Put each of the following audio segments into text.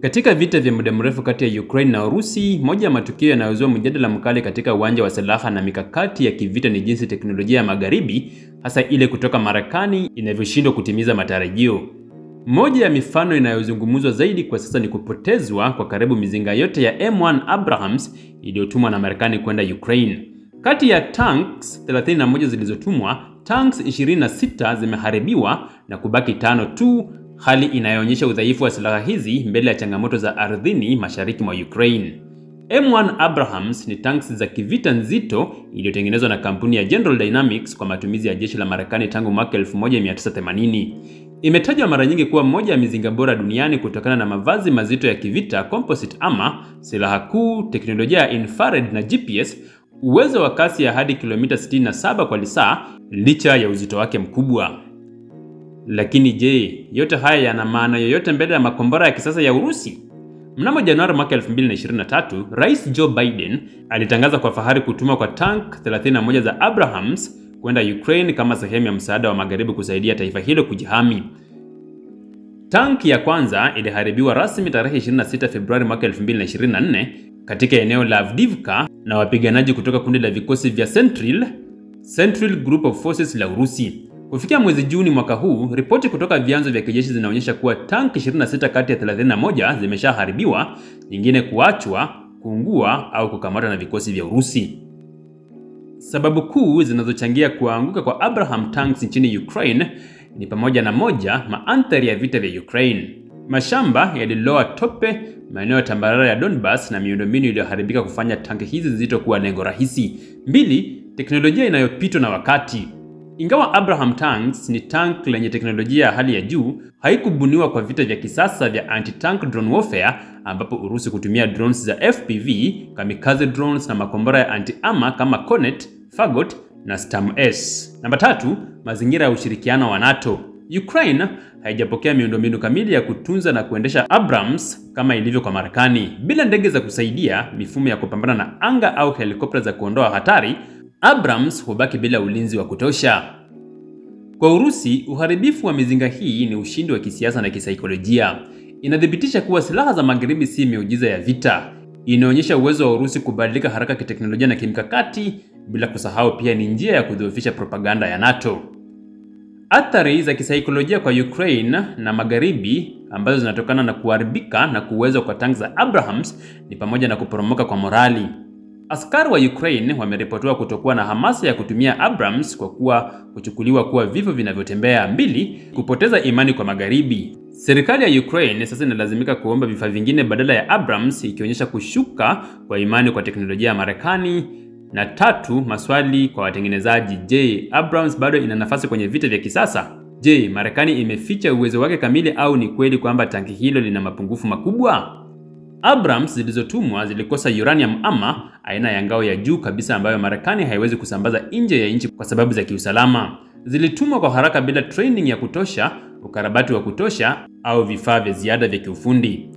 Katika vita vya muda mrefu kati ya Ukraine na Urusi, moja ya matukio yanayozua mjadala mkali katika uwanja wa silaha na mikakati ya kivita ni jinsi teknolojia ya magharibi, hasa ile kutoka Marekani, inavyoshindwa kutimiza matarajio. Moja ya mifano inayozungumzwa zaidi kwa sasa ni kupotezwa kwa karibu mizinga yote ya M1 Abrams iliyotumwa na Marekani kwenda Ukraine. Kati ya tanks 31 zilizotumwa, tanks 26 zimeharibiwa na kubaki 5 tu, hali inayoonyesha udhaifu wa silaha hizi mbele ya changamoto za ardhini mashariki mwa Ukraine. M1 Abrams ni tanks za kivita nzito iliyotengenezwa na kampuni ya General Dynamics kwa matumizi ya jeshi la Marekani tangu mwaka 1980. Imetajwa mara nyingi kuwa moja ya mizinga bora duniani kutokana na mavazi mazito ya kivita, composite armor, silaha kuu, teknolojia ya infrared na GPS, uwezo wa kasi ya hadi kilomita 67 kwa lisaa licha ya uzito wake mkubwa. Lakini je, yote haya yana maana yoyote mbele ya makombora ya kisasa ya Urusi? Mnamo Januari mwaka 2023, Rais Joe Biden alitangaza kwa fahari kutuma kwa tank 31 za Abrams kwenda Ukraine kama sehemu ya msaada wa magharibi kusaidia taifa hilo kujihami. Tanki ya kwanza iliharibiwa rasmi tarehe 26 Februari mwaka 2024 katika eneo la Avdiivka na wapiganaji kutoka kundi la vikosi vya Central Group of Forces la Urusi. Kufikia mwezi Juni mwaka huu, ripoti kutoka vyanzo vya kijeshi zinaonyesha kuwa tanki 26 kati ya 31 zimeshaharibiwa, nyingine kuachwa, kuungua au kukamatwa na vikosi vya Urusi. Sababu kuu zinazochangia kuanguka kwa Abrams tanks nchini Ukraine ni pamoja na moja, mandhari ya vita vya Ukraine. Mashamba yaliloa tope, maeneo tambarare ya Donbas na miundombinu iliyoharibika kufanya tanki hizi nzito kuwa lengo rahisi. 2, teknolojia inayopitwa na wakati. Ingawa Abrams tanks ni tank lenye teknolojia ya hali ya juu, haikubuniwa kwa vita vya kisasa vya anti-tank drone warfare ambapo Urusi kutumia drones za FPV, kamikaze drones na makombora ya anti-armor kama Kornet, Fagot na Storm-S. Namba 3, mazingira ya ushirikiano wa NATO. Ukraine haijapokea miundombinu kamili ya kutunza na kuendesha Abrams kama ilivyo kwa Marekani. Bila ndege za kusaidia, mifumo ya kupambana na anga au helikopta za kuondoa hatari, Abrams hubaki bila ulinzi wa kutosha. Kwa Urusi, uharibifu wa mizinga hii ni ushindi wa kisiasa na kisaikolojia. Inadhibitisha kuwa silaha za magharibi si miujiza ya vita. Inaonyesha uwezo wa Urusi kubadilika haraka kiteknolojia na kimkakati, bila kusahau pia ni njia ya kudhoofisha propaganda ya NATO. Athari za kisaikolojia kwa Ukraine na magharibi ambazo zinatokana na kuharibika na kuwezwa kwa tanks za Abrams ni pamoja na kuporomoka kwa morali. Askari wa Ukraine wameripotiwa kutokuwa na hamasa ya kutumia Abrams kwa kuwa kuchukuliwa kuwa vifo vinavyotembea. 2, kupoteza imani kwa magharibi. Serikali ya Ukraine sasa inalazimika kuomba vifaa vingine badala ya Abrams, ikionyesha kushuka kwa imani kwa teknolojia ya Marekani. Na 3, maswali kwa watengenezaji. Je, Abrams bado ina nafasi kwenye vita vya kisasa? Je, Marekani imeficha uwezo wake kamili au ni kweli kwamba tanki hilo lina mapungufu makubwa? Abrams zilizotumwa zilikosa uranium armor, aina ya ngao ya juu kabisa ambayo Marekani haiwezi kusambaza nje ya nchi kwa sababu za kiusalama. Zilitumwa kwa haraka bila training ya kutosha, ukarabati wa kutosha au vifaa vya ziada vya kiufundi.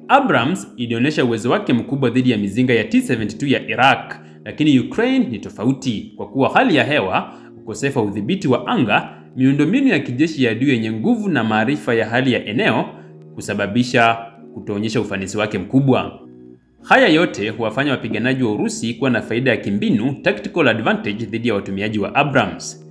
Abrams ilionyesha uwezo wake mkubwa dhidi ya mizinga ya T-72 ya Iraq, lakini Ukraine ni tofauti kwa kuwa hali ya hewa, ukosefu wa udhibiti wa anga, miundombinu ya kijeshi ya adui yenye nguvu na maarifa ya hali ya eneo kusababisha kutoonyesha ufanisi wake mkubwa. Haya yote huwafanya wapiganaji wa Urusi kuwa na faida ya kimbinu, tactical advantage dhidi ya watumiaji wa Abrams.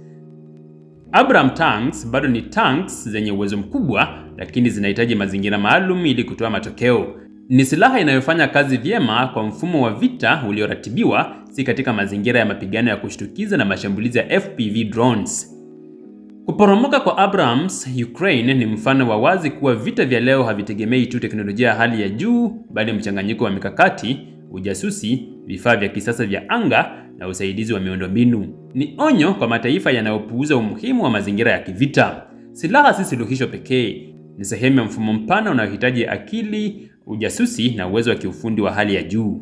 Abrams tanks bado ni tanks zenye uwezo mkubwa, lakini zinahitaji mazingira maalum ili kutoa matokeo. Ni silaha inayofanya kazi vyema kwa mfumo wa vita ulioratibiwa, si katika mazingira ya mapigano ya kushtukiza na mashambulizi ya FPV drones. Kuporomoka kwa Abrams Ukraine ni mfano wa wazi kuwa vita vya leo havitegemei tu teknolojia ya hali ya juu, bali mchanganyiko wa mikakati, ujasusi, vifaa vya kisasa vya anga na usaidizi wa miundombinu. Ni onyo kwa mataifa yanayopuuza umuhimu wa mazingira ya kivita. Silaha si suluhisho pekee, ni sehemu ya mfumo mpana unaohitaji akili, ujasusi na uwezo wa kiufundi wa hali ya juu.